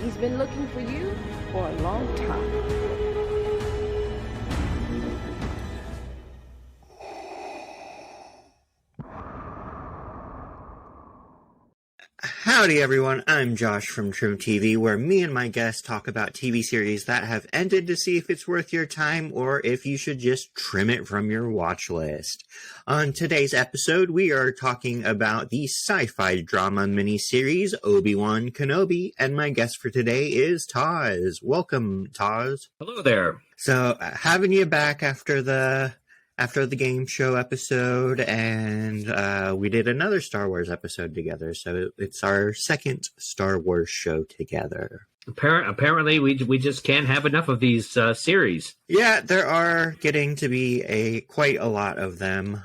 He's been looking for you for a long time. Howdy everyone, I'm Josh from TrimTV, where me and my guests talk about TV series that have ended to see if it's worth your time or if you should just trim it from your watch list. On today's episode, we are talking about the sci-fi drama miniseries Obi-Wan Kenobi, and my guest for today is Taz. Welcome, Taz. Hello there. So, having you back after the game show episode, and we did another Star Wars episode together, so it's our second Star Wars show together. Apparently, we just can't have enough of these series. Yeah, there are getting to be quite a lot of them.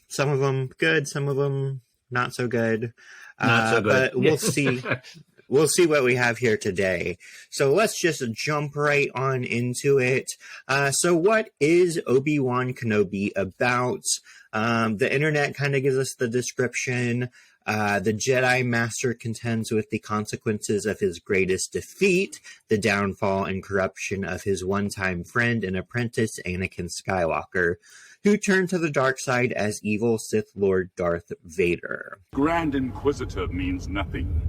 Some of them good, some of them not so good. Not so good. But we'll see. We'll see what we have here today. So let's just jump right on into it. So what is Obi-Wan Kenobi about? The internet kind of gives us the description. The Jedi Master contends with the consequences of his greatest defeat, the downfall and corruption of his one-time friend and apprentice, Anakin Skywalker, who turned to the dark side as evil Sith Lord Darth Vader. Grand Inquisitor means nothing.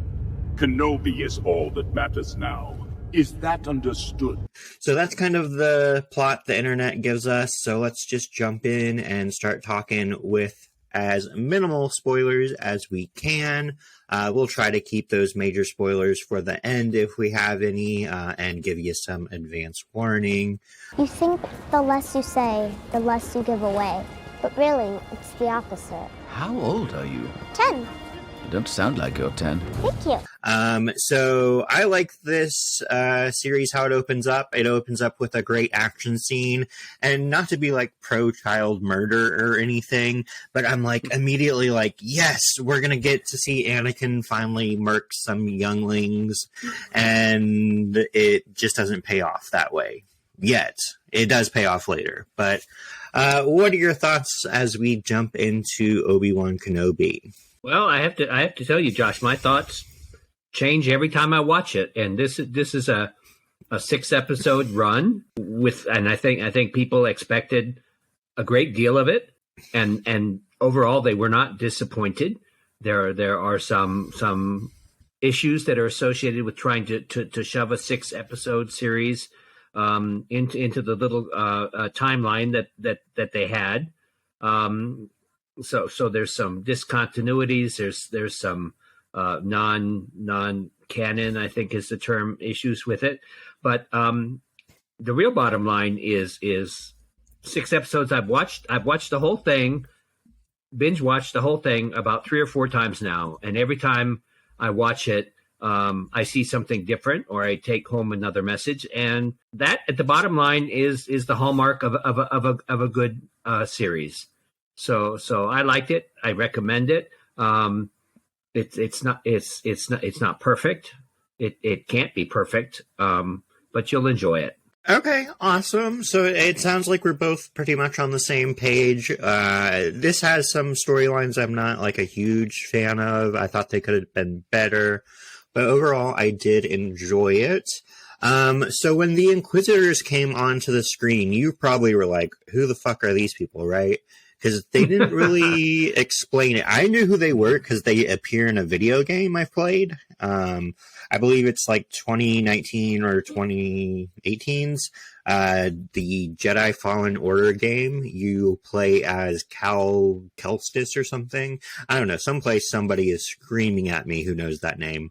Kenobi is all that matters now. Is that understood? So that's kind of the plot the internet gives us. So let's just jump in and start talking with as minimal spoilers as we can. We'll try to keep those major spoilers for the end if we have any, and give you some advance warning. You think the less you say, the less you give away. But really, it's the opposite. How old are you? 10. You don't sound like you're 10. Thank you. So I like this series, how it opens up. It opens up with a great action scene, and not to be like pro-child murder or anything, but I'm like immediately like, yes, we're going to get to see Anakin finally murk some younglings, and it just doesn't pay off that way yet. It does pay off later, but what are your thoughts as we jump into Obi-Wan Kenobi? Well, I have to tell you, Josh, my thoughts change every time I watch it, and this is a 6-episode run and I think people expected a great deal of it, and overall they were not disappointed. There are some issues that are associated with trying to shove a 6-episode series into the little timeline that they had. So there's some discontinuities. There's some non-canon, I think is the term, issues with it. But the real bottom line is 6 episodes I've watched. I've watched the whole thing, binge watched the whole thing about 3 or 4 times now. And every time I watch it, I see something different, or I take home another message. And that, at the bottom line, is the hallmark of a good series. So I liked it. I recommend it. It's not perfect. It can't be perfect. But you'll enjoy it. Okay, awesome. So it sounds like we're both pretty much on the same page. This has some storylines I'm not like a huge fan of. I thought they could have been better, but overall I did enjoy it. So when the Inquisitors came onto the screen, you probably were like, who the fuck are these people, right? Because they didn't really explain it. I knew who they were because they appear in a video game I've played. I believe it's like 2019 or 2018's, the Jedi Fallen Order game. You play as Cal Kestis or something. I don't know. Someplace somebody is screaming at me who knows that name.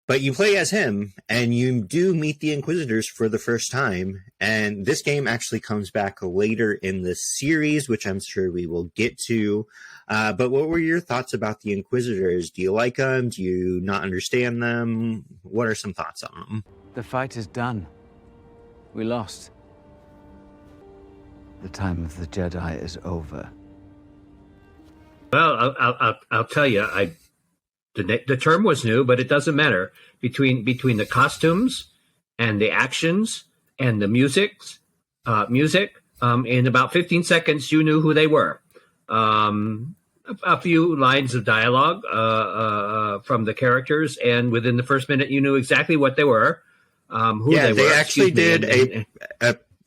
But you play as him, and you do meet the Inquisitors for the first time. And this game actually comes back later in the series, which I'm sure we will get to. But what were your thoughts about the Inquisitors? Do you like them? Do you not understand them? What are some thoughts on them? The fight is done. We lost. The time of the Jedi is over. Well, I'll tell you, the term was new, but it doesn't matter. Between the costumes and the actions and the music, in about 15 seconds, you knew who they were. a few lines of dialogue from the characters, and within the first minute, you knew exactly what they were. Who they were. They actually did and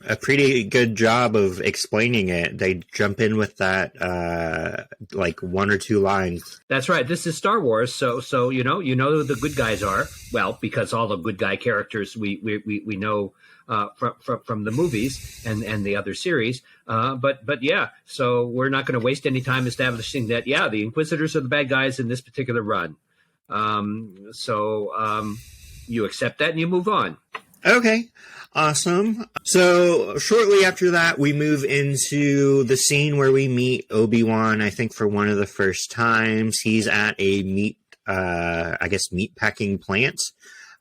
a pretty good job of explaining it. They jump in with that like one or two lines. That's right. This is Star Wars, so you know who the good guys are. Well, because all the good guy characters we know from the movies and the other series. But yeah, so we're not going to waste any time establishing that. Yeah, the Inquisitors are the bad guys in this particular run. You accept that and you move on. Okay. Awesome. So shortly after that, we move into the scene where we meet Obi-Wan, I think for one of the first times. He's at a meat packing plant.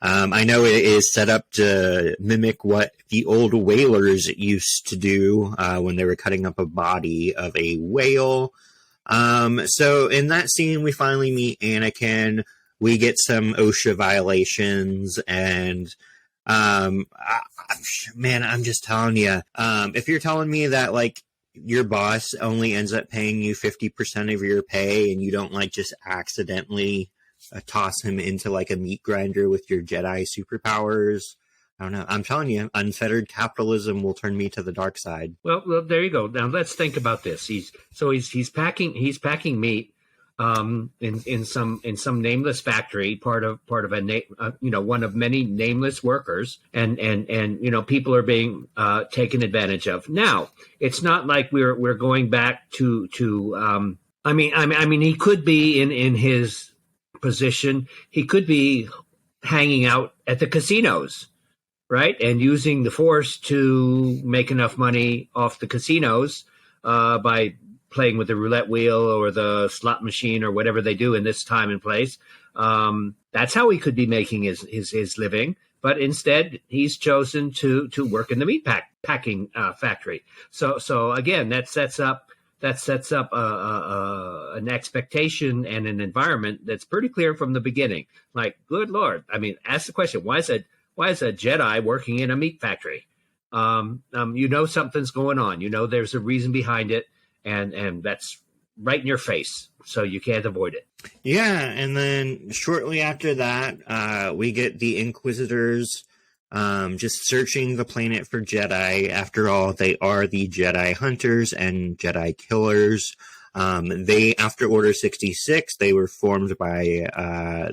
I know it is set up to mimic what the old whalers used to do when they were cutting up a body of a whale. So in that scene, we finally meet Anakin. We get some OSHA violations and man, I'm just telling you, if you're telling me that like your boss only ends up paying you 50% of your pay and you don't like just accidentally toss him into like a meat grinder with your Jedi superpowers, I don't know. I'm telling you, unfettered capitalism will turn me to the dark side. Well, there you go. Now let's think about this. He's packing meat in some nameless factory, part of one of many nameless workers, and people are being taken advantage of. Now, it's not like we're going back to I mean he could be in his position, he could be hanging out at the casinos, right, and using the Force to make enough money off the casinos by playing with the roulette wheel or the slot machine or whatever they do in this time and place. That's how he could be making his living. But instead, he's chosen to work in the meat packing factory. So again, that sets up an expectation and an environment that's pretty clear from the beginning. Like, good Lord. I mean, ask the question, why is a Jedi working in a meat factory? Something's going on. There's a reason behind it. And that's right in your face, so you can't avoid it. Yeah, and then shortly after that, we get the Inquisitors just searching the planet for Jedi. After all, they are the Jedi hunters and Jedi killers. After Order 66, they were formed by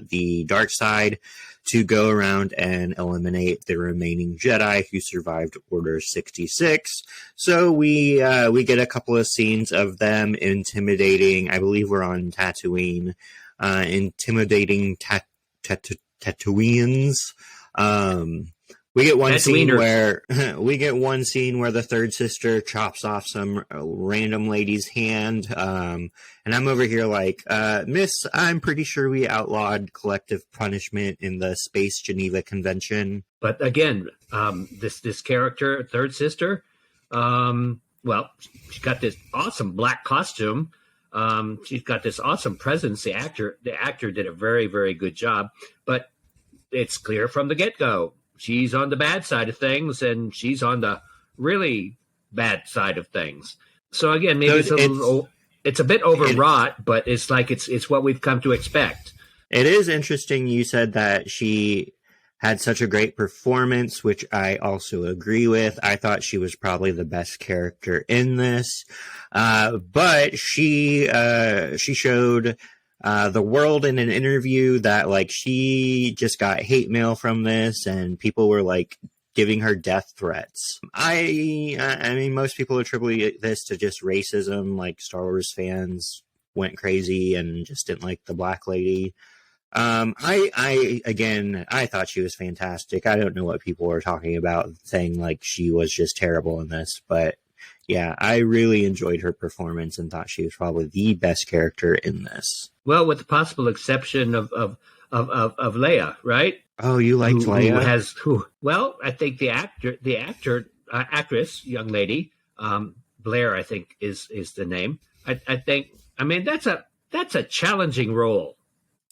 the dark side to go around and eliminate the remaining Jedi who survived Order 66. So we get a couple of scenes of them intimidating, I believe we're on Tatooine, intimidating Tatooians. We get one scene where the third sister chops off some random lady's hand, and I'm over here like, Miss, I'm pretty sure we outlawed collective punishment in the Space Geneva Convention. But again, this character, third sister, she's got this awesome black costume. She's got this awesome presence. The actor did a very, very good job. But it's clear from the get-go, she's on the bad side of things, and she's on the really bad side of things. So again, maybe it's a bit overwrought, but it's like it's what we've come to expect. It is interesting you said that she had such a great performance, which I also agree with. I thought she was probably the best character in this, but she showed the world in an interview that like she just got hate mail from this, and people were like giving her death threats. I mean, most people attribute this to just racism. Like Star Wars fans went crazy and just didn't like the black lady. I thought she was fantastic. I don't know what people were talking about, saying like she was just terrible in this, but yeah, I really enjoyed her performance and thought she was probably the best character in this. Well, with the possible exception of Leia, right? Oh, you liked Leia? I think the actress, young lady, Blair, I think is the name. I mean, that's a challenging role,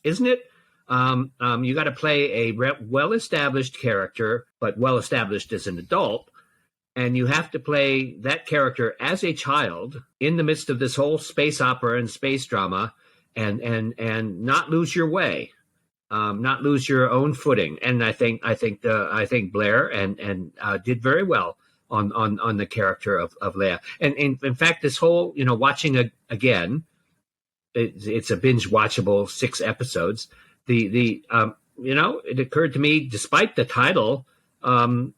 isn't it? You got to play a well-established character, but well-established as an adult, and you have to play that character as a child in the midst of this whole space opera and space drama, and not lose your way, not lose your own footing. And I think Blair and did very well on the character of Leia. And in fact, this whole watching again, it's a binge watchable 6 episodes. It occurred to me, despite the title, the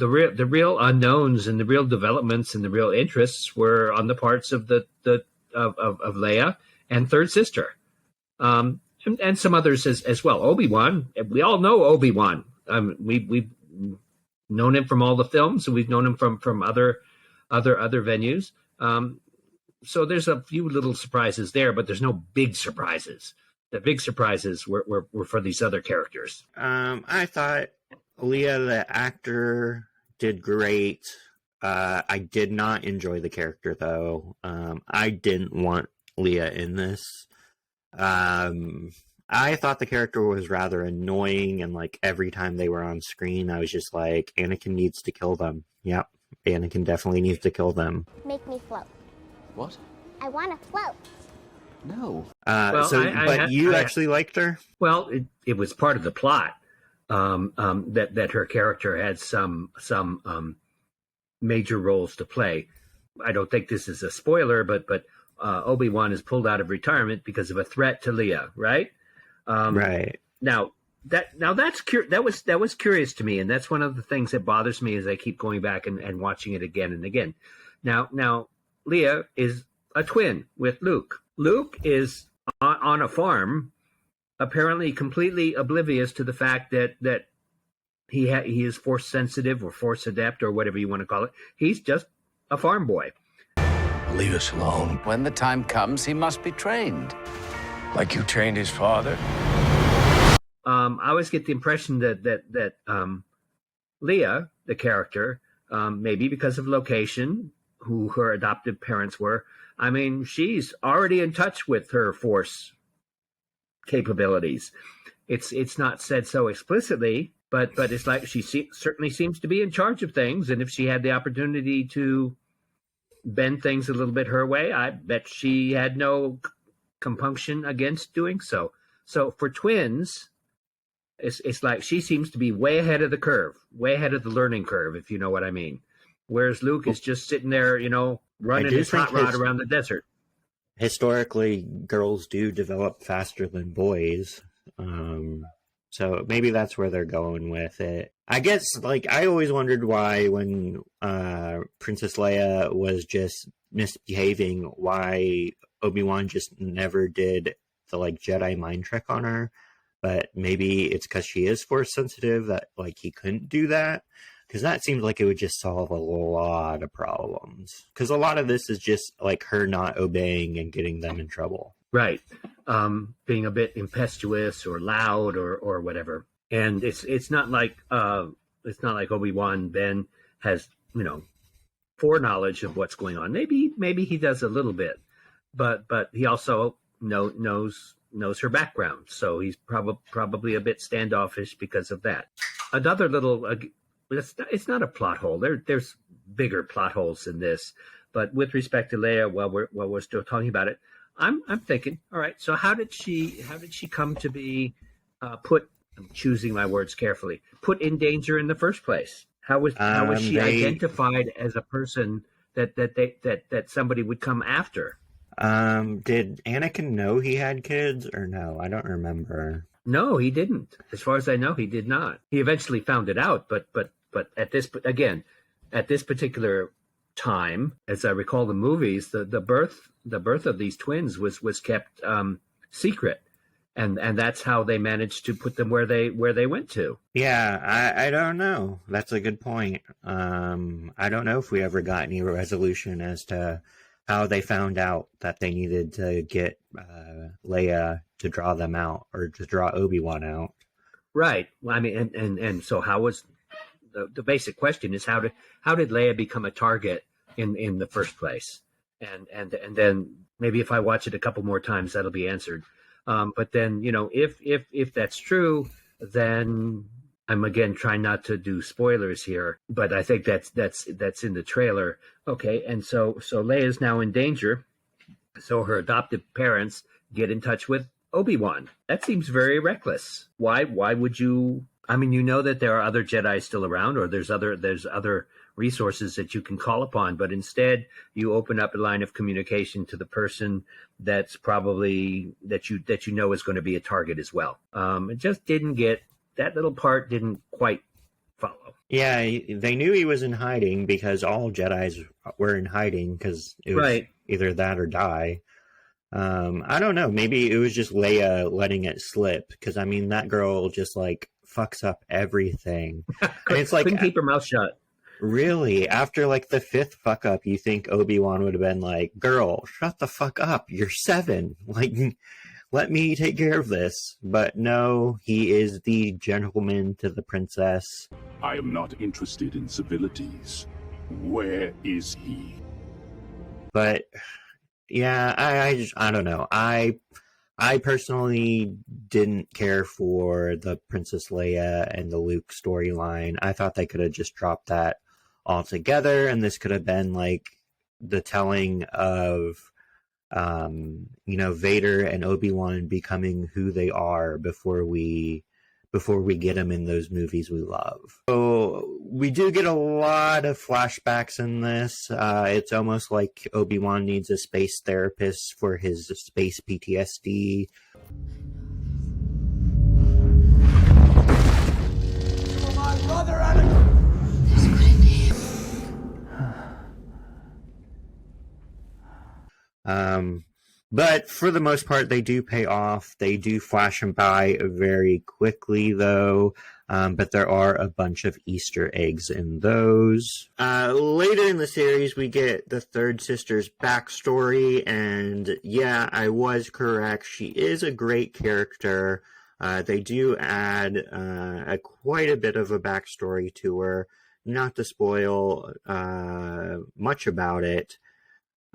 real unknowns and the real developments and the real interests were on the parts of of Leia and Third Sister, and some others as well. Obi-Wan, we all know Obi-Wan. We've known him from all the films, and we've known him from other venues. So there's a few little surprises there, but there's no big surprises. The big surprises were for these other characters. I thought Leia, the actor, did great. I did not enjoy the character, though. I didn't want Leia in this. I thought the character was rather annoying, and like every time they were on screen, I was just like, Anakin needs to kill them. Yep, Anakin definitely needs to kill them. Make me float. What? I want to float. No. But you actually liked her? Well, it was part of the plot that her character had some major roles to play. I don't think this is a spoiler, but Obi-Wan is pulled out of retirement because of a threat to Leia, right? Right. That was curious to me, and that's one of the things that bothers me as I keep going back and watching it again and again. Now Leia is a twin with Luke. Luke is on a farm, apparently completely oblivious to the fact that he is force sensitive or force adept or whatever you want to call it. He's just a farm boy. Leave us alone. When the time comes, he must be trained. Like you trained his father? I always get the impression that Leia, the character, maybe because of location, who her adoptive parents were, I mean, she's already in touch with her force capabilities. It's not said so explicitly, but it's like she certainly seems to be in charge of things, and if she had the opportunity to bend things a little bit her way, I bet she had no compunction against doing so. So for twins, it's like she seems to be way ahead of the curve, way ahead of the learning curve, if you know what I mean. Whereas Luke is just sitting there, running his hot rod around the desert. Historically, girls do develop faster than boys. So maybe that's where they're going with it. I guess, I always wondered why when Princess Leia was just misbehaving, why Obi-Wan just never did the, Jedi mind trick on her. But maybe it's because she is force sensitive that, he couldn't do that. Because that seems like it would just solve a lot of problems. Because a lot of this is just, her not obeying and getting them in trouble. Right. Being a bit impetuous or loud or whatever. And it's not like Obi-Wan then has, foreknowledge of what's going on. Maybe he does a little bit, but he also knows her background. So he's probably a bit standoffish because of that. Another little, it's not a plot hole. There's bigger plot holes in this, but with respect to Leia, while we're still talking about it, I'm thinking, all right, so how did she come to be put? I'm choosing my words carefully. Put in danger in the first place. How was she identified as a person that somebody would come after? Did Anakin know he had kids or no? I don't remember. No, he didn't. As far as I know, he did not. He eventually found it out, but at this particular time, as I recall the movies, the birth of these twins was kept secret, and that's how they managed to put them where they went to. Yeah, I don't know. That's a good point. I don't know if we ever got any resolution as to how they found out that they needed to get Leia to draw them out or to draw Obi-Wan out. Right. Well, I mean, and so how was the basic question is how did Leia become a target in the first place? And then maybe if I watch it a couple more times, that'll be answered. But then, if that's true, then I'm again trying not to do spoilers here, but I think that's in the trailer. Okay, and so Leia's now in danger. So her adoptive parents get in touch with Obi-Wan. That seems very reckless. Why would you? I mean, you know that there are other Jedi still around, or there's other resources that you can call upon, but instead you open up a line of communication to the person that's probably that you know is going to be a target as well. It just didn't get that little part didn't quite follow. Yeah, they knew he was in hiding because all Jedis were in hiding because it was either that or die. I don't know. Maybe it was just Leia letting it slip because I mean that girl just like fucks up everything. And it's like couldn't keep her mouth shut. Really, after like the 5th fuck up, you think Obi-Wan would have been like, "Girl, shut the fuck up. You're 7. Like, let me take care of this." But no, he is the gentleman to the princess. I am not interested in civilities. Where is he? But yeah, I don't know. I personally didn't care for the Princess Leia and the Luke storyline. I thought they could have just dropped that altogether, and this could have been like the telling of Vader and Obi-Wan becoming who they are before we get them in those movies we love. So we do get a lot of flashbacks in this. It's almost like Obi-Wan needs a space therapist for his space PTSD. My brother, Anakin! But for the most part, they do pay off. They do flash them by very quickly, though. But there are a bunch of Easter eggs in those. Later in the series, we get the third sister's backstory. And yeah, I was correct. She is a great character. They do add quite a bit of a backstory to her. Not to spoil much about it.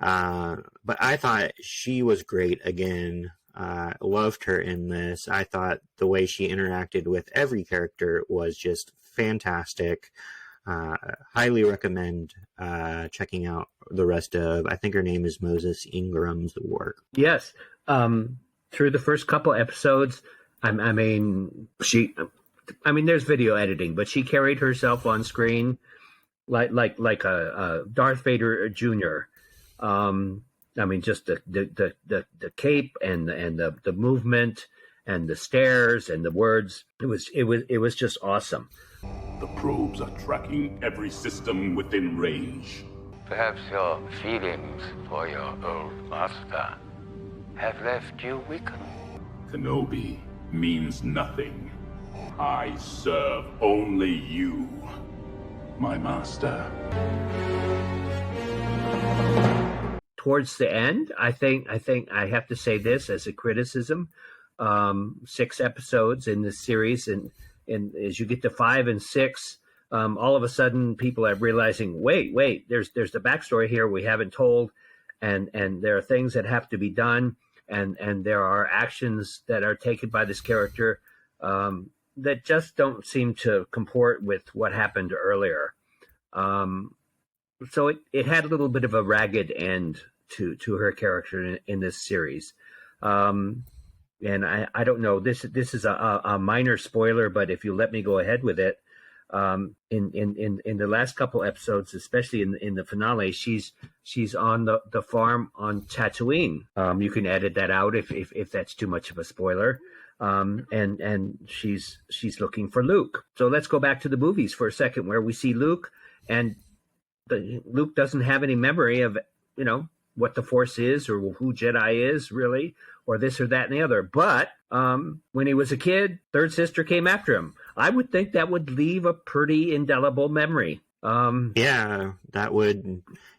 But I thought she was great again. Loved her in this. I thought the way she interacted with every character was just fantastic. Highly recommend checking out the rest of, I think her name is Moses Ingram's work. Yes. Through the first couple episodes, I mean, there's video editing, but she carried herself on screen like a Darth Vader Jr. I mean, just the cape and the movement and the stares and the words. It was just awesome. The probes are tracking every system within range. Perhaps your feelings for your old master have left you weakened. Kenobi means nothing. I serve only you, my master. Towards the end, I think I have to say this as a criticism. 6 episodes in this series, and as you get to 5 and 6, all of a sudden people are realizing, wait, there's the backstory here we haven't told, and there are things that have to be done, and there are actions that are taken by this character that just don't seem to comport with what happened earlier. So it had a little bit of a ragged end to her character in this series. And I don't know, this is a minor spoiler, but if you let me go ahead with it, in the last couple episodes, especially in the finale, she's on the farm on Tatooine. You can edit that out if that's too much of a spoiler. And she's looking for Luke. So let's go back to the movies for a second, where we see Luke, and Luke doesn't have any memory of, what the Force is or who Jedi is really, or this or that and the other. But when he was a kid, third sister came after him. I would think that would leave a pretty indelible memory. Yeah,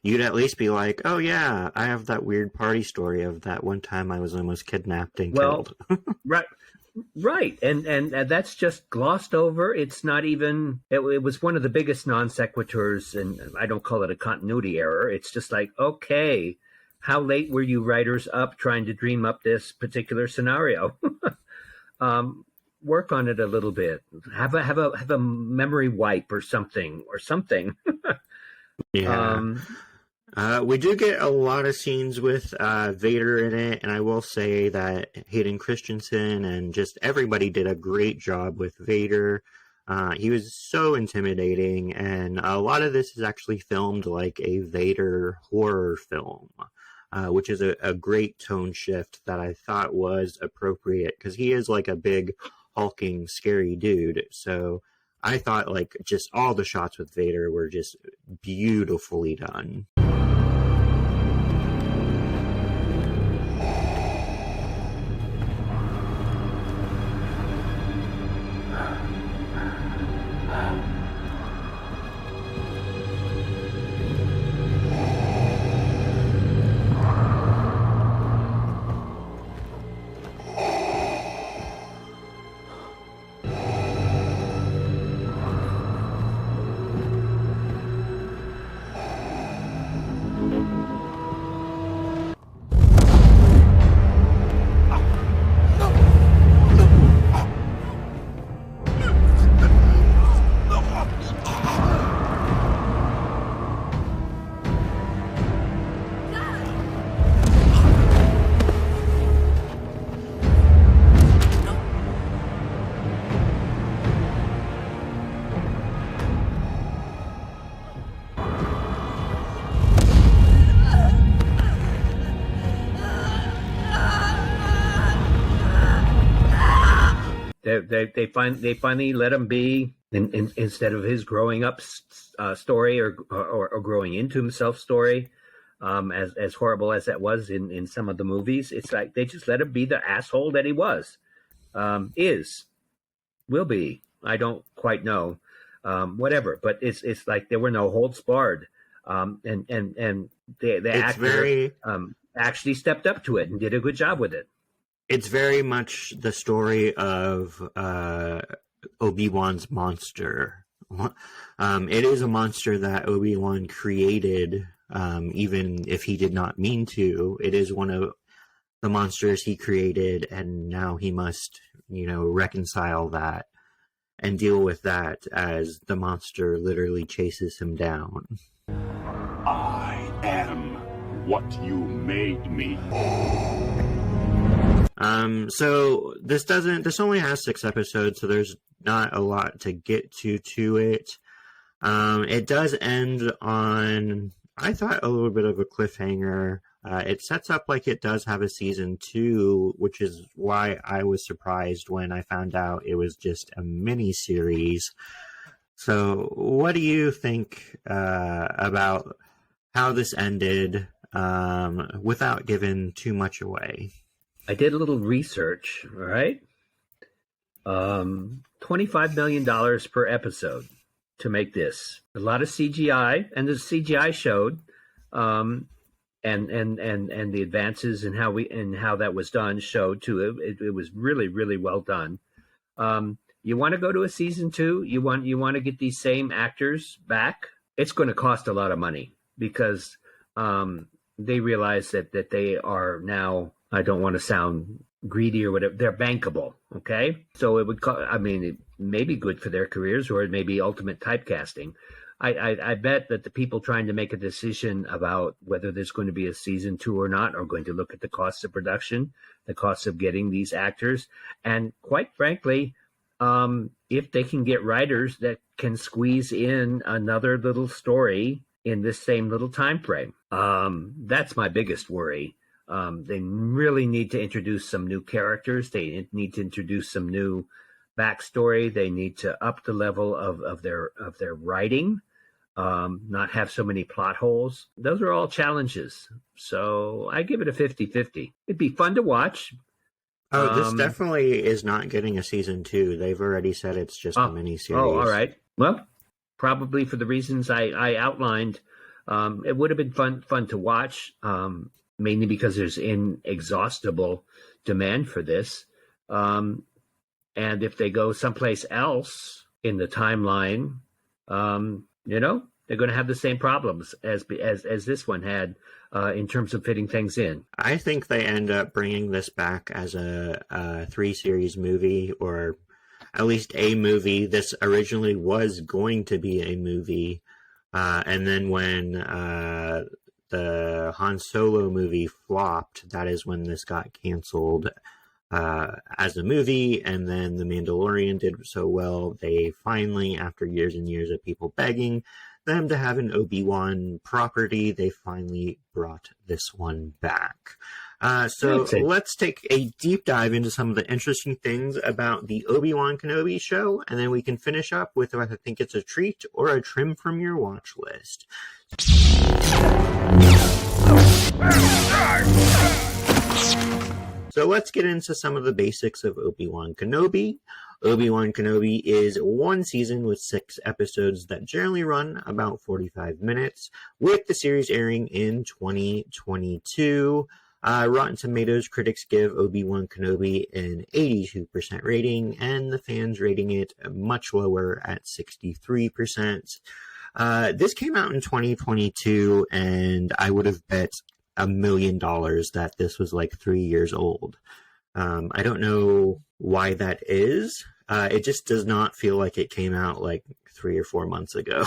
you'd at least be like, oh yeah, I have that weird party story of that one time I was almost kidnapped and killed. Right. And that's just glossed over. It's not even, it was one of the biggest non sequiturs, and I don't call it a continuity error. It's just like, okay, how late were you writers up trying to dream up this particular scenario? work on it a little bit. Have a memory wipe or something. Yeah. We do get a lot of scenes with Vader in it, and I will say that Hayden Christensen and just everybody did a great job with Vader. He was so intimidating, and a lot of this is actually filmed like a Vader horror film, which is a great tone shift that I thought was appropriate, because he is like a big, hulking, scary dude. So I thought like just all the shots with Vader were just beautifully done. They finally let him be, instead of his growing up story or growing into himself story, as horrible as that was in some of the movies. It's like they just let him be the asshole that he was, will be. I don't quite know, whatever. But it's like there were no holds barred, and the actor actually stepped up to it and did a good job with it. It's very much the story of Obi-Wan's monster. It is a monster that Obi-Wan created, even if he did not mean to. It is one of the monsters he created, and now he must, reconcile that and deal with that as the monster literally chases him down. I am what you made me. So this only has 6 episodes, so there's not a lot to get to it. It does end on, I thought, a little bit of a cliffhanger. It sets up like it does have a season 2, which is why I was surprised when I found out it was just a mini series. So what do you think, about how this ended, without giving too much away? I did a little research, all right? $25 million per episode to make this. A lot of CGI, and the CGI showed, and the advances in how that was done showed too. It was really, really well done. You want to go to a season 2? You want to get these same actors back? It's going to cost a lot of money, because they realize that they are now, I don't want to sound greedy or whatever, they're bankable, okay? So it would it may be good for their careers, or it may be ultimate typecasting. I bet that the people trying to make a decision about whether there's going to be a season 2 or not are going to look at the costs of production, the costs of getting these actors, and quite frankly, if they can get writers that can squeeze in another little story in this same little time frame. That's my biggest worry. They really need to introduce some new characters. They need to introduce some new backstory. They need to up the level of their writing, not have so many plot holes. Those are all challenges. So I give it a 50-50. It'd be fun to watch. Oh, this definitely is not getting a season 2. They've already said it's just a mini-series. Oh, all right. Well, probably for the reasons I outlined, it would have been fun to watch, mainly because there's inexhaustible demand for this. And if they go someplace else in the timeline, they're going to have the same problems as this one had, in terms of fitting things in. I think they end up bringing this back as a 3-series movie, or at least a movie. This originally was going to be a movie. And then when the Han Solo movie flopped, that is when this got canceled as a movie. And then The Mandalorian did so well, they finally, after years and years of people begging them to have an Obi-Wan property, they finally brought this one back. So let's take a deep dive into some of the interesting things about the Obi-Wan Kenobi show, and then we can finish up with whether I think it's a treat or a trim from your watch list. So let's get into some of the basics of Obi-Wan Kenobi. Obi-Wan Kenobi is one season with 6 episodes that generally run about 45 minutes, with the series airing in 2022. Rotten Tomatoes critics give Obi-Wan Kenobi an 82% rating, and the fans rating it much lower at 63%. This came out in 2022, and I would have bet $1 million that this was like 3 years old. I don't know why that is. It just does not feel like it came out like 3 or 4 months ago.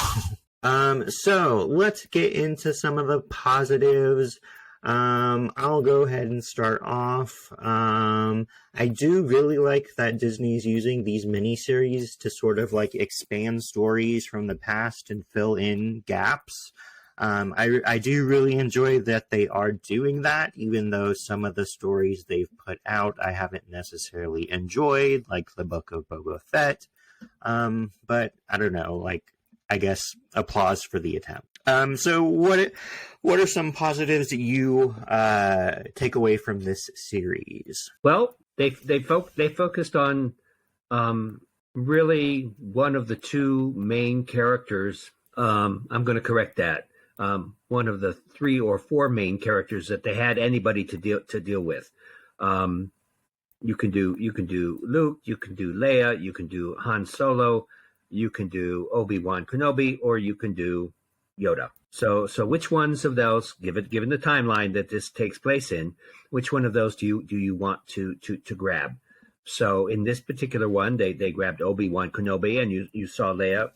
So let's get into some of the positives. I'll go ahead and start off. I do really like that Disney's using these miniseries to sort of like expand stories from the past and fill in gaps. I do really enjoy that they are doing that, even though some of the stories they've put out I haven't necessarily enjoyed, like the Book of Boba Fett. But I don't know, like, I guess applause for the attempt. So what are some positives that you take away from this series? Well, they focused on really one of the 2 main characters. I'm going to correct that. One of the 3 or 4 main characters that they had anybody to deal with. You can do Luke, you can do Leia, you can do Han Solo, you can do Obi-Wan Kenobi, or you can do Yoda. So which ones of those, given the timeline that this takes place in, which one of those do you want to grab? So in this particular one, they grabbed Obi-Wan Kenobi, and you saw Leia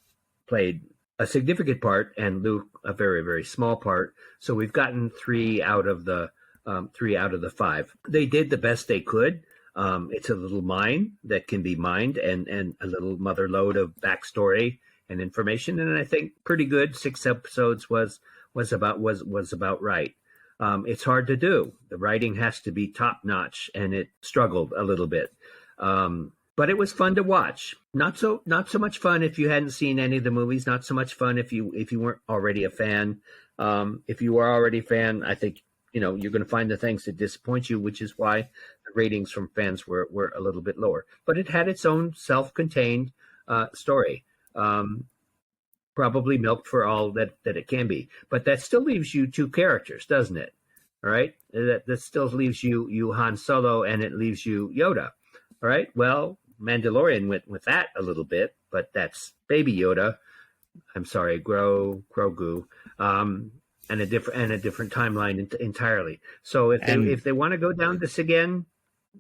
played a significant part and Luke a very, very small part. So we've gotten 3 out of the 5. They did the best they could. It's a little mine that can be mined, and a little mother lode of backstory and information. And I think pretty good. 6 episodes was about right. It's hard to do. The writing has to be top notch, and it struggled a little bit. But it was fun to watch. Not so much fun if you hadn't seen any of the movies. Not so much fun if you weren't already a fan. If you are already a fan, I think you're going to find the things that disappoint you, which is why the ratings from fans were a little bit lower. But it had its own self-contained story, probably milked for all that it can be. But that still leaves you 2 characters, doesn't it? All right, that still leaves you Han Solo, and it leaves you Yoda. All right, well, Mandalorian went with that a little bit, but that's Baby Yoda. I'm sorry, Grogu, and a different timeline entirely. So if they want to go down this again,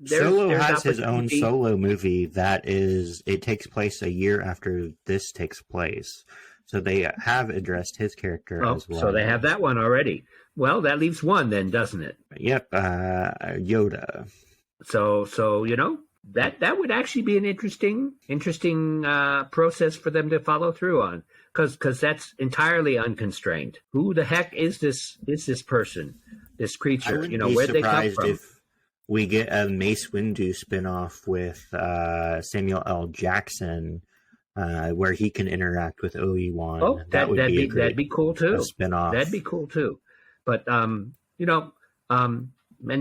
Solo has his own solo movie it takes place a year after this takes place. So they have addressed his character as well. So they have that one already. Well, that leaves 1 then, doesn't it? Yep, Yoda. So that would actually be an interesting process for them to follow through on, because that's entirely unconstrained. Who the heck is this person, this creature? I wouldn't be where'd they come surprised from? if we get a Mace Windu spinoff with Samuel L. Jackson, where he can interact with Obi-Wan. Oh, that'd be cool too. Spinoff. That'd be cool too. But and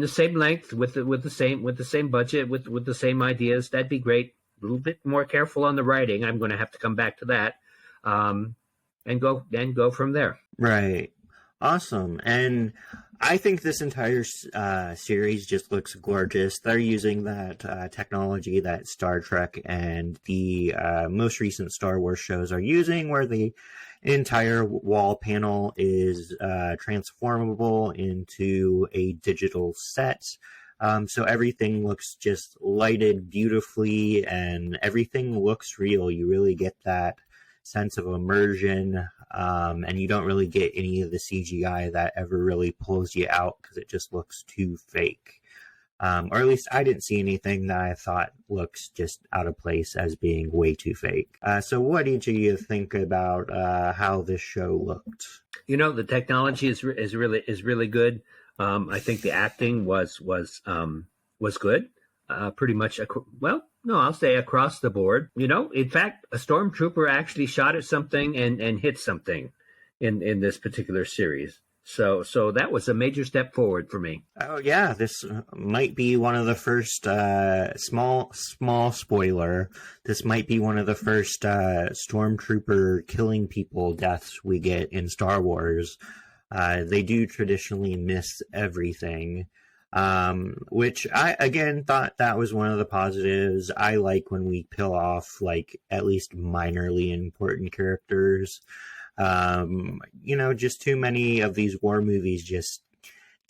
the same length with the same budget with the same ideas, that'd be great. A little bit more careful on the writing. I'm going to have to come back to that, and go from there. Right. Awesome. And I think this entire series just looks gorgeous. They're using that technology that Star Trek and the most recent Star Wars shows are using, where the entire wall panel is transformable into a digital set. So everything looks just lighted beautifully, and everything looks real. You really get that sense of immersion, and you don't really get any of the CGI that ever really pulls you out because it just looks too fake. Or at least I didn't see anything that I thought looks just out of place as being way too fake. So what did you think about how this show looked? The technology is really good. I think the acting was good. Pretty much, I'll say across the board. In fact, a stormtrooper actually shot at something and hit something in this particular series. So that was a major step forward for me. Oh yeah, this might be one of the first small spoiler. This might be one of the first stormtrooper killing people deaths we get in Star Wars. They do traditionally miss everything, which I again thought that was one of the positives. I like when we kill off like at least minorly important characters. Just too many of these war movies just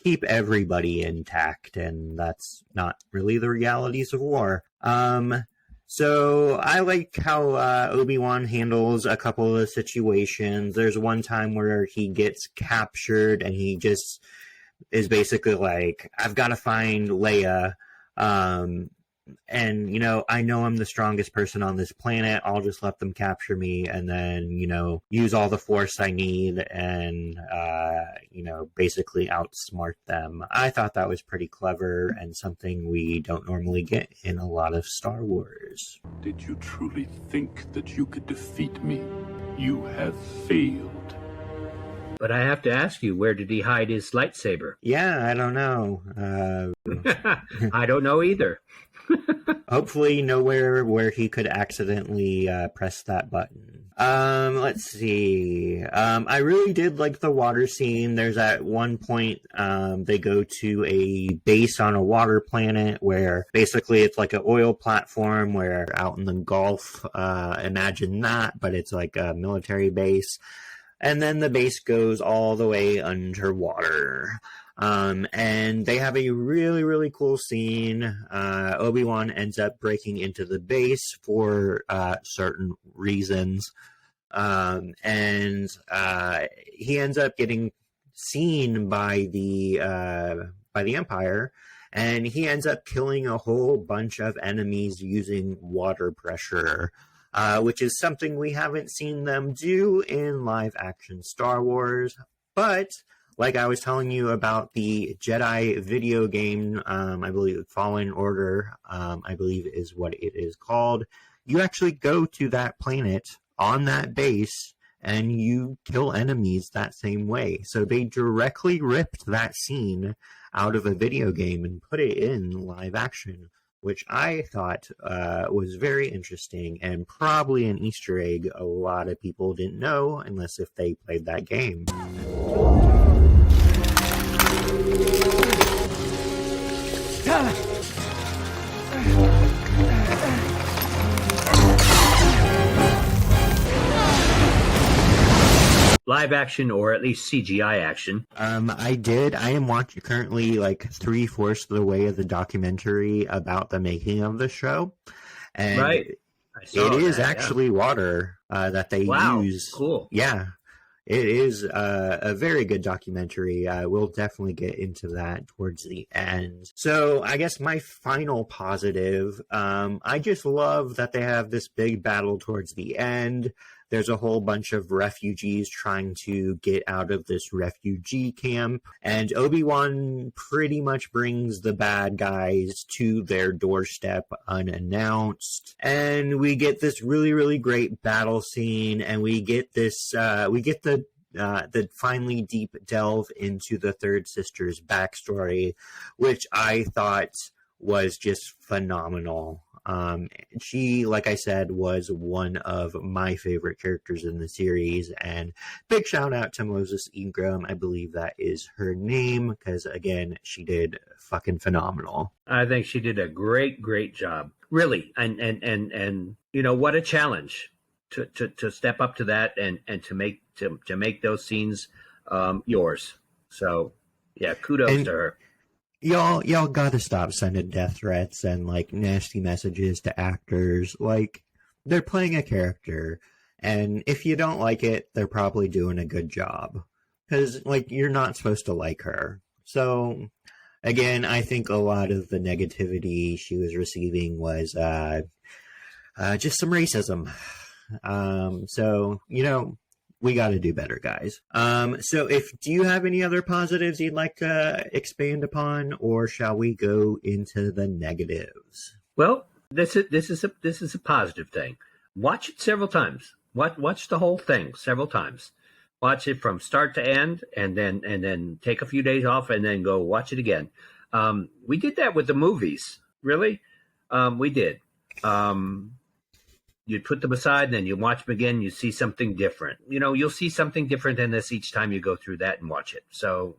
keep everybody intact, and that's not really the realities of war. So I like how Obi-Wan handles a couple of the situations. There's one time where he gets captured and he just is basically like, I've got to find Leia. And, I know I'm the strongest person on this planet. I'll just let them capture me and then, use all the force I need and, basically outsmart them. I thought that was pretty clever and something we don't normally get in a lot of Star Wars. Did you truly think that you could defeat me? You have failed. But I have to ask you, where did he hide his lightsaber? Yeah, I don't know. I don't know either. Hopefully nowhere where he could accidentally press that button. Let's see. I really did like the water scene. There's at one point they go to a base on a water planet where basically it's like an oil platform where out in the Gulf, imagine that, but it's like a military base. And then the base goes all the way underwater. And they have a really, really cool scene. Obi-Wan ends up breaking into the base for certain reasons. And he ends up getting seen by the Empire, and he ends up killing a whole bunch of enemies using water pressure. Which is something we haven't seen them do in live-action Star Wars. But, like I was telling you about the Jedi video game, I believe Fallen Order, I believe is what it is called, you actually go to that planet on that base and you kill enemies that same way. So they directly ripped that scene out of a video game and put it in live action, which I thought was very interesting and probably an Easter egg a lot of people didn't know unless if they played that game. Live action, or at least CGI action. I did. I am watching currently like 3/4 of the way of the documentary about the making of the show. And right. It is actually water that they use. Cool. Yeah. It is a very good documentary. We'll definitely get into that towards the end. So I guess my final positive, I just love that they have this big battle towards the end. There's a whole bunch of refugees trying to get out of this refugee camp, and Obi-Wan pretty much brings the bad guys to their doorstep unannounced. And we get this really, really great battle scene, and we get this, the finally deep delve into the third sister's backstory, which I thought was just phenomenal. She, like I said, was one of my favorite characters in the series, and big shout out to Moses Ingram. I believe that is her name, because again, she did fucking phenomenal. I think she did a great job, really. And what a challenge to step up to that and to make those scenes yours. So yeah, kudos to her. y'all gotta stop sending death threats and like nasty messages to actors. Like, they're playing a character, and if you don't like it, they're probably doing a good job. Because, like, you're not supposed to like her. So, again, I think a lot of the negativity she was receiving was just some racism. So, we got to do better, guys. So do you have any other positives you'd like to expand upon, or shall we go into the negatives? Well, this is a positive thing. Watch it several times. Watch the whole thing several times. Watch it from start to end, and then take a few days off, and then go watch it again. We did that with the movies. Really, we did. You'd put them aside, and then you watch them again. You see something different. You'll see something different in this each time you go through that and watch it. So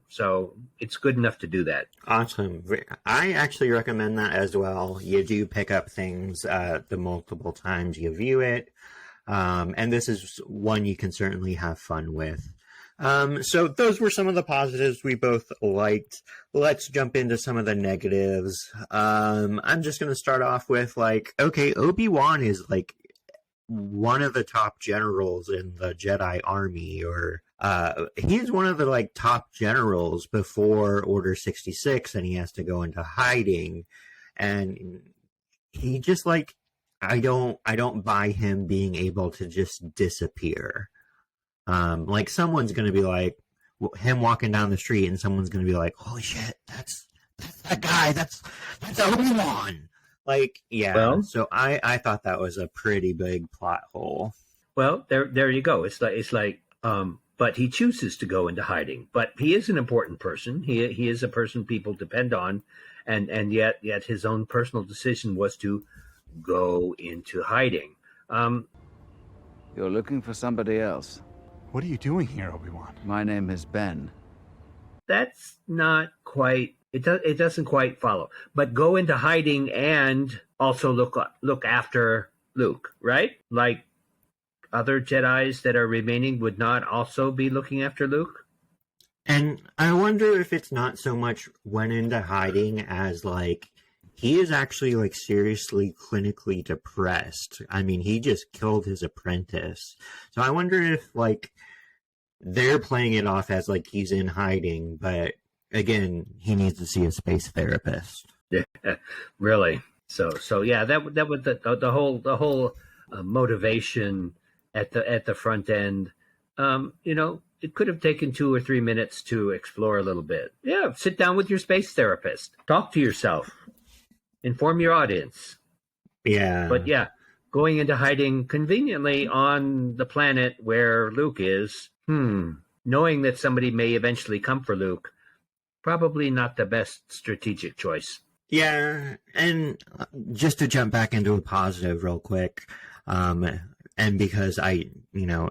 it's good enough to do that. Awesome. I actually recommend that as well. You do pick up things the multiple times you view it. And this is one you can certainly have fun with. So those were some of the positives we both liked. Let's jump into some of the negatives. I'm just going to start off with okay, Obi-Wan is one of the top generals in the Jedi army, or he's one of the top generals before Order 66, and he has to go into hiding, and he just I don't buy him being able to just disappear. Someone's gonna be him walking down the street, and someone's gonna be like, "Holy shit, that's that guy, that's Obi-Wan." Yeah. Well, so I thought that was a pretty big plot hole. Well, there you go. It's but he chooses to go into hiding. But he is an important person. He is a person people depend on, and yet his own personal decision was to go into hiding. You're looking for somebody else. What are you doing here, Obi-Wan? My name is Ben. That's not quite. It doesn't quite follow. But go into hiding and also look after Luke, right? Like other Jedis that are remaining would not also be looking after Luke. And I wonder if it's not so much went into hiding as he is actually seriously clinically depressed. I mean, he just killed his apprentice. So I wonder if they're playing it off as he's in hiding, but again, he needs to see a space therapist. Yeah, really. So yeah, that was the whole motivation at the front end. It could have taken 2 or 3 minutes to explore a little bit. Yeah, sit down with your space therapist, talk to yourself, inform your audience. Yeah, but yeah, going into hiding conveniently on the planet where Luke is, knowing that somebody may eventually come for Luke, probably not the best strategic choice. Yeah, and just to jump back into a positive real quick, and because I,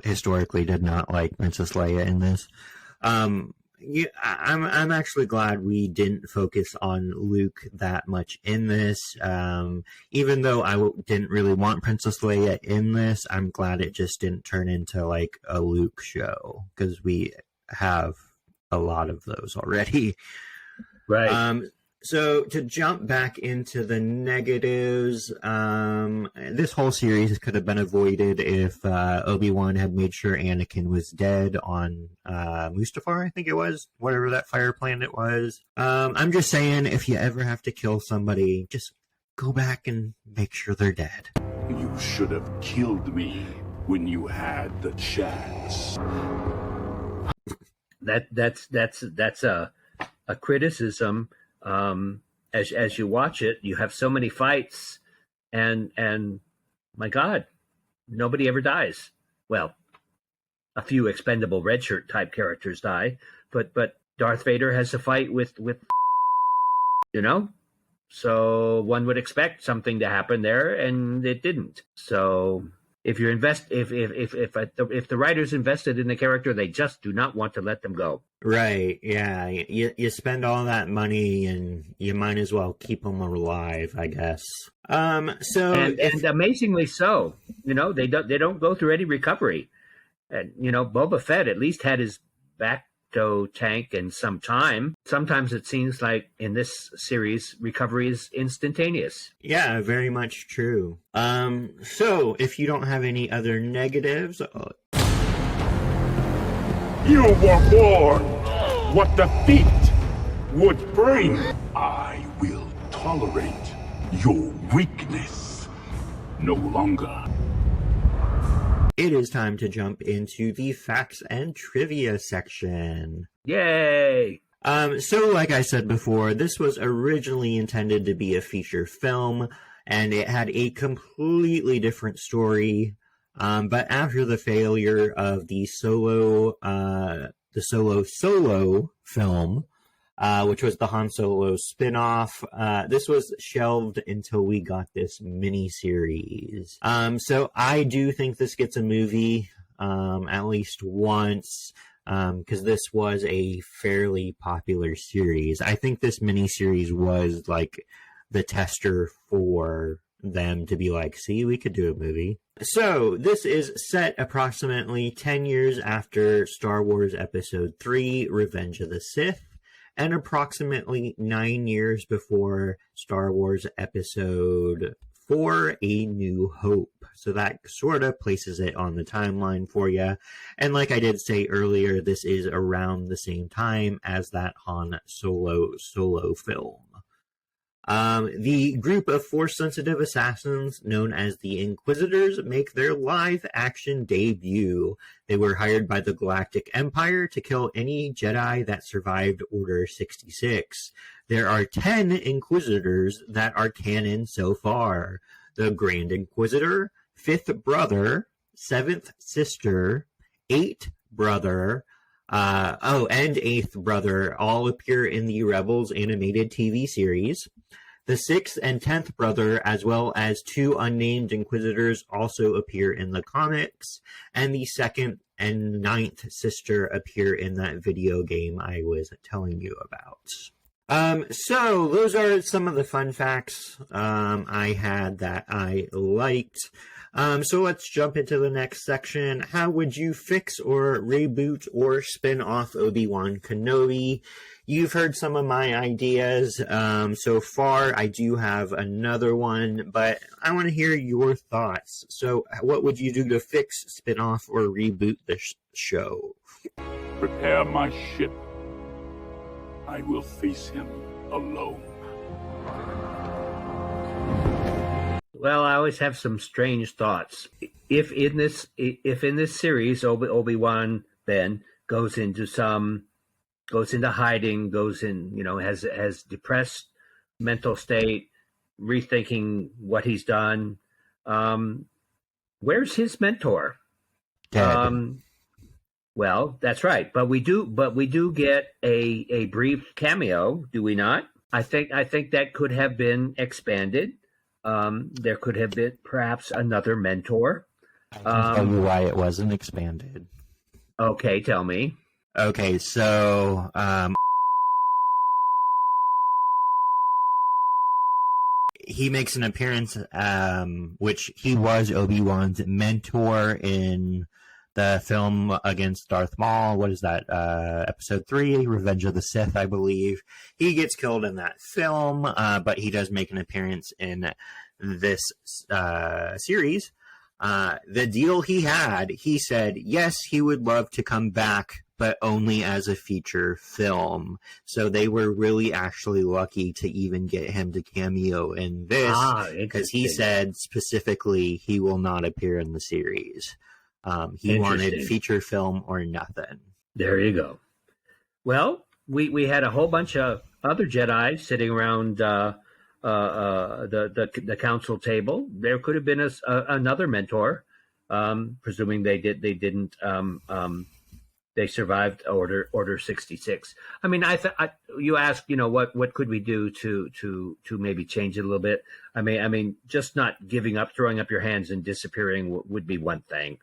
historically did not like Princess Leia in this, I'm actually glad we didn't focus on Luke that much in this. Even though I didn't really want Princess Leia in this, I'm glad it just didn't turn into a Luke show, because we have a lot of those already. Right. So to jump back into the negatives, this whole series could have been avoided if Obi-Wan had made sure Anakin was dead on Mustafar, I think it was, whatever that fire planet was. I'm just saying, if you ever have to kill somebody, just go back and make sure they're dead. You should have killed me when you had the chance. That's a criticism. As you watch it, you have so many fights, and my God, nobody ever dies. Well, a few expendable red shirt type characters die, but Darth Vader has a fight with so one would expect something to happen there, and it didn't. So if you're if the writers invested in the character, they just do not want to let them go. Right, yeah. You spend all that money, and you might as well keep them alive, I guess. And amazingly so, they don't go through any recovery. And Boba Fett at least had his back tank and some time. Sometimes it seems like in this series, recovery is instantaneous. Yeah, very much true. So if you don't have any other negatives, You were born what defeat would bring. I will tolerate your weakness no longer. it is time to jump into the facts and trivia section. Yay! So like I said before, this was originally intended to be a feature film, and it had a completely different story. But after the failure of the solo film, which was the Han Solo spin-off, this was shelved until we got this mini-series. So I do think this gets a movie, at least once, because this was a fairly popular series. I think this mini-series was like the tester for them to be like, see, we could do a movie. So this is set approximately 10 years after Star Wars Episode 3, Revenge of the Sith, and approximately 9 years before Star Wars Episode 4, A New Hope. So that sort of places it on the timeline for you. And like I did say earlier, this is around the same time as that Han Solo film. The group of Force-sensitive assassins known as the Inquisitors make their live-action debut. They were hired by the Galactic Empire to kill any Jedi that survived Order 66. There are 10 Inquisitors that are canon so far. The Grand Inquisitor, 5th Brother, 7th Sister, 8th Brother, and 8th Brother all appear in the Rebels animated TV series. The 6th and 10th Brother, as well as 2 unnamed Inquisitors, also appear in the comics, and the 2nd and 9th Sister appear in that video game I was telling you about. So those are some of the fun facts I had that I liked. So let's jump into the next section. How would you fix or reboot or spin off Obi-Wan Kenobi? You've heard some of my ideas so far. I do have another one, but I want to hear your thoughts. So what would you do to fix, spin off, or reboot this show? Prepare my ship. I will face him alone. Well, I always have some strange thoughts. If in this series, Obi-Wan Ben goes into hiding, has depressed mental state, rethinking what he's done. Where's his mentor? Dead. Well, that's right. But we do get a brief cameo, do we not? I think that could have been expanded. There could have been perhaps another mentor. I can tell you why it wasn't expanded. Okay, tell me. Okay, so he makes an appearance, which he was Obi-Wan's mentor in the film against Darth Maul. What is that? Episode 3, Revenge of the Sith, I believe. He gets killed in that film, but he does make an appearance in this series. The deal he had, he said, yes, he would love to come back, but only as a feature film. So they were really actually lucky to even get him to cameo in this, because he said specifically he will not appear in the series. He wanted feature film or nothing. There you go. Well, we had a whole bunch of other Jedi sitting around the council table. There could have been another mentor, presuming they didn't. They survived Order 66. I mean, you asked, what could we do to maybe change it a little bit? I mean, just not giving up, throwing up your hands and disappearing would be one thing.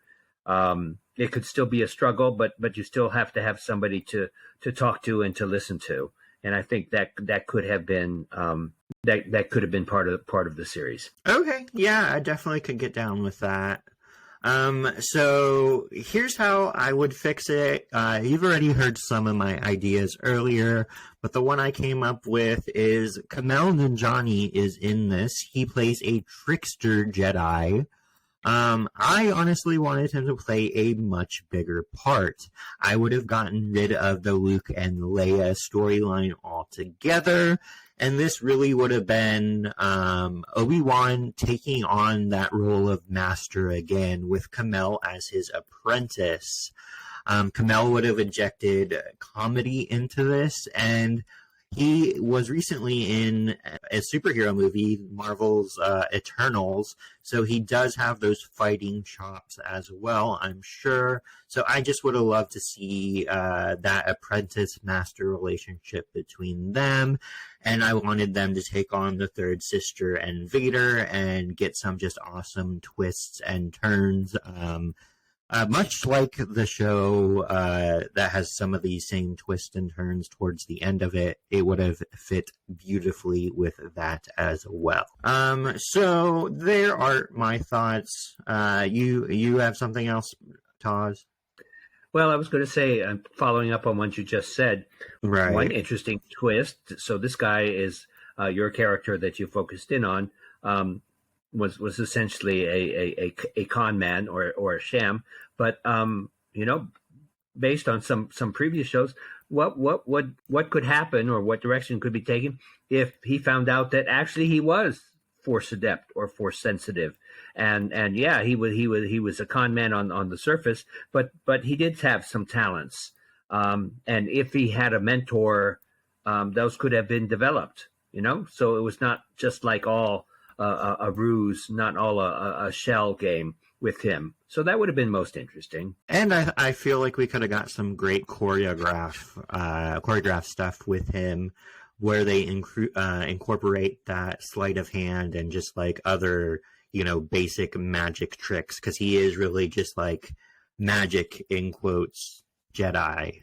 It could still be a struggle, but you still have to have somebody to talk to and to listen to. And I think that could have been that could have been part of the series. Okay, yeah, I definitely could get down with that. So here's how I would fix it. You've already heard some of my ideas earlier, but the one I came up with is Kumail Nanjiani is in this. He plays a trickster Jedi. I honestly wanted him to play a much bigger part. I would have gotten rid of the Luke and Leia storyline altogether, and this really would have been Obi-Wan taking on that role of master again, with Kumail as his apprentice. Kumail would have injected comedy into this, and he was recently in a superhero movie, Marvel's Eternals, so he does have those fighting chops as well, I'm sure. So I just would have loved to see that apprentice-master relationship between them, and I wanted them to take on the third sister and Vader and get some just awesome twists and turns. Much like the show that has some of these same twists and turns towards the end of it, it would have fit beautifully with that as well. So there are my thoughts. You have something else, Taz? Well, I was going to say, following up on what you just said, right. One interesting twist. So this guy is your character that you focused in on. Was essentially a con man or a sham, but based on some previous shows, what could happen or what direction could be taken if he found out that actually he was Force adept or Force sensitive, and yeah, he was a con man on the surface, but he did have some talents, and if he had a mentor, those could have been developed, so it was not just like all a ruse, not all a shell game with him. So that would have been most interesting. And I feel like we could have got some great choreographed stuff with him, where they incorporate that sleight of hand and just like other, basic magic tricks, because he is really just like magic in quotes Jedi,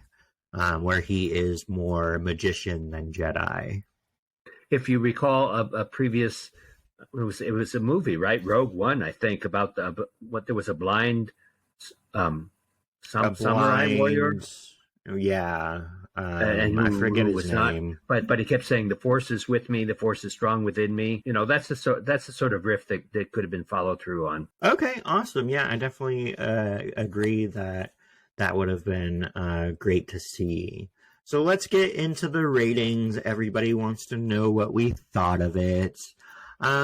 where he is more magician than Jedi. If you recall a previous. It was a movie, right? Rogue One, I think, about there was a blind samurai warrior. Yeah, and I forget his name. But he kept saying, "The Force is with me. The Force is strong within me." That's the sort of riff that could have been followed through on. Okay, awesome. Yeah, I definitely agree that would have been great to see. So let's get into the ratings. Everybody wants to know what we thought of it.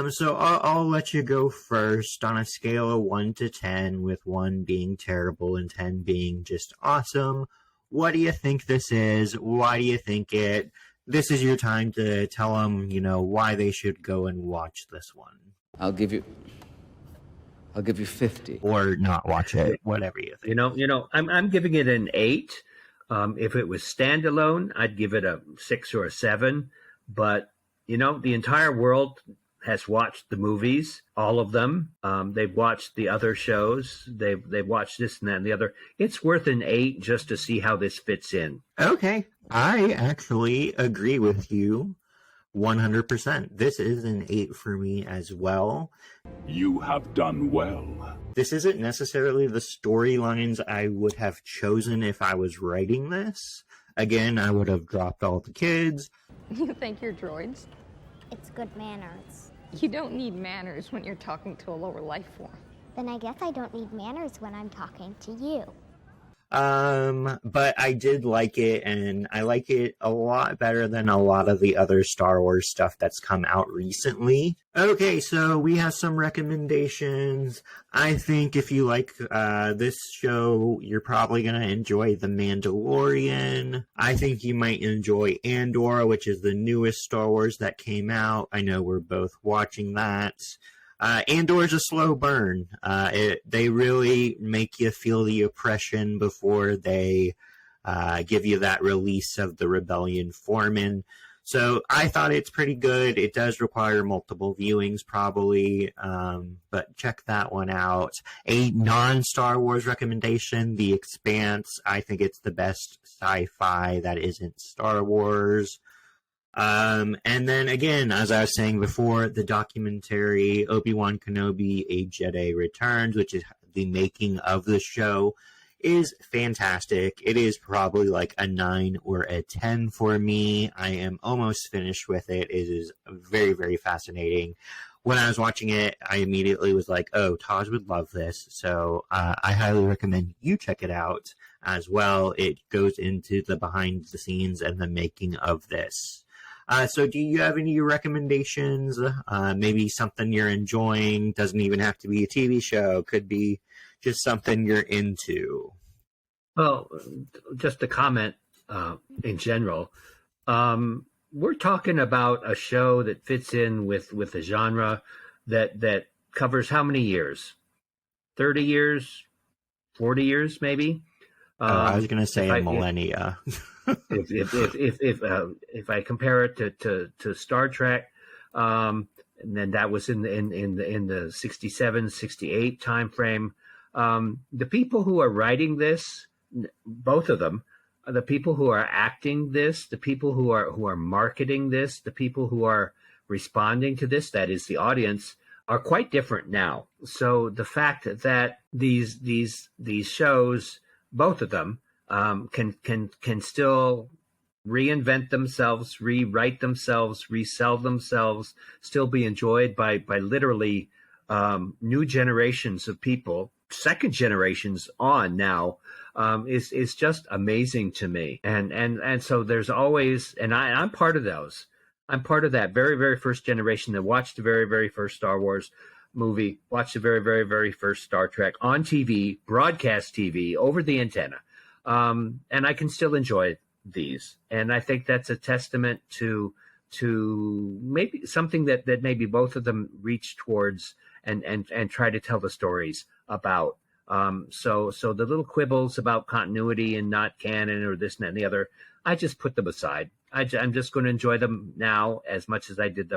So I'll let you go first on a scale of 1 to 10, with 1 being terrible and 10 being just awesome. What do you think this is? Why do you think it? This is your time to tell them, why they should go and watch this one. I'll give you 50. Or not watch it, whatever you think. I'm giving it an 8. If it was standalone, I'd give it a 6 or a 7. But, the entire world has watched the movies, all of them. They've watched the other shows. They've watched this and that and the other. It's worth an 8 just to see how this fits in. Okay. I actually agree with you 100%. This is an 8 for me as well. You have done well. This isn't necessarily the storylines I would have chosen if I was writing this. Again, I would have dropped all the kids. You think you're droids? It's good manners. You don't need manners when you're talking to a lower life form. Then I guess I don't need manners when I'm talking to you. But I did like it, and I like it a lot better than a lot of the other Star Wars stuff that's come out recently. Okay, so we have some recommendations. I think if you like this show, you're probably going to enjoy The Mandalorian. I think you might enjoy Andor, which is the newest Star Wars that came out. I know we're both watching that. Andor is a slow burn. They really make you feel the oppression before they give you that release of the rebellion foreman. So I thought it's pretty good. It does require multiple viewings probably, but check that one out. A non-Star Wars recommendation, The Expanse. I think it's the best sci-fi that isn't Star Wars. And then again, as I was saying before, the documentary Obi-Wan Kenobi, A Jedi Returns, which is the making of the show, is fantastic. It is probably like a 9 or a 10 for me. I am almost finished with it. It is very, very fascinating. When I was watching it, I immediately was like, oh, Taj would love this. So I highly recommend you check it out as well. It goes into the behind the scenes and the making of this. So do you have any recommendations? Maybe something you're enjoying? Doesn't even have to be a TV show. Could be just something you're into. Well, just a comment in general. We're talking about a show that fits in with a genre that covers how many years? 30 years? 40 years, maybe? I was going to say a millennia. If I compare it to Star Trek, and then that was in the 67, 68 time frame. The people who are writing this, both of them, the people who are acting this, the people who are marketing this, the people who are responding to this, that is the audience, are quite different now. So the fact that these shows, both of them, can still reinvent themselves, rewrite themselves, resell themselves, still be enjoyed by literally new generations of people, second generations on now, is just amazing to me. And so there's always, and I'm part of those. I'm part of that very, very first generation that watched the very, very first Star Wars movie, watched the very, very, very first Star Trek on TV, broadcast TV, over the antenna. And I can still enjoy these. And I think that's a testament to maybe something that maybe both of them reach towards and try to tell the stories about. So the little quibbles about continuity and not canon or this and the other, I just put them aside. I'm just going to enjoy them now as much as I did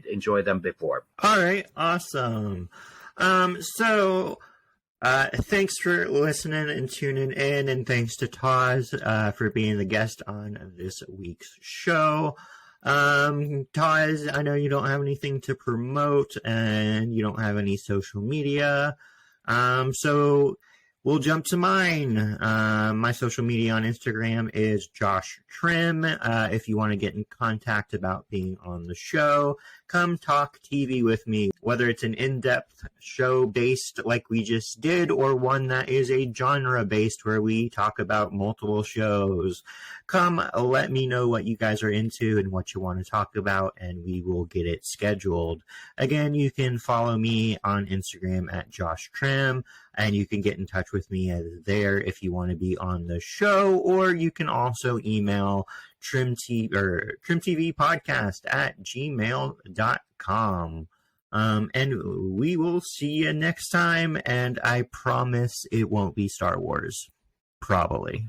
enjoy them before. All right, awesome. So thanks for listening and tuning in, and thanks to Taz for being the guest on this week's show. Taz, I know you don't have anything to promote and you don't have any social media. So we'll jump to mine. My social media on Instagram is Josh Trim. If you want to get in contact about being on the show, come talk TV with me, whether it's an in-depth show based like we just did, or one that is a genre based where we talk about multiple shows. Come let me know what you guys are into and what you want to talk about, and we will get it scheduled. Again, you can follow me on Instagram at Josh Trim, and you can get in touch with me there if you want to be on the show, or you can also email TrimTVPodcast at gmail.com. And we will see you next time, and I promise it won't be Star Wars. Probably.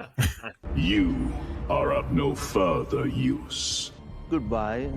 You are of no further use. Goodbye.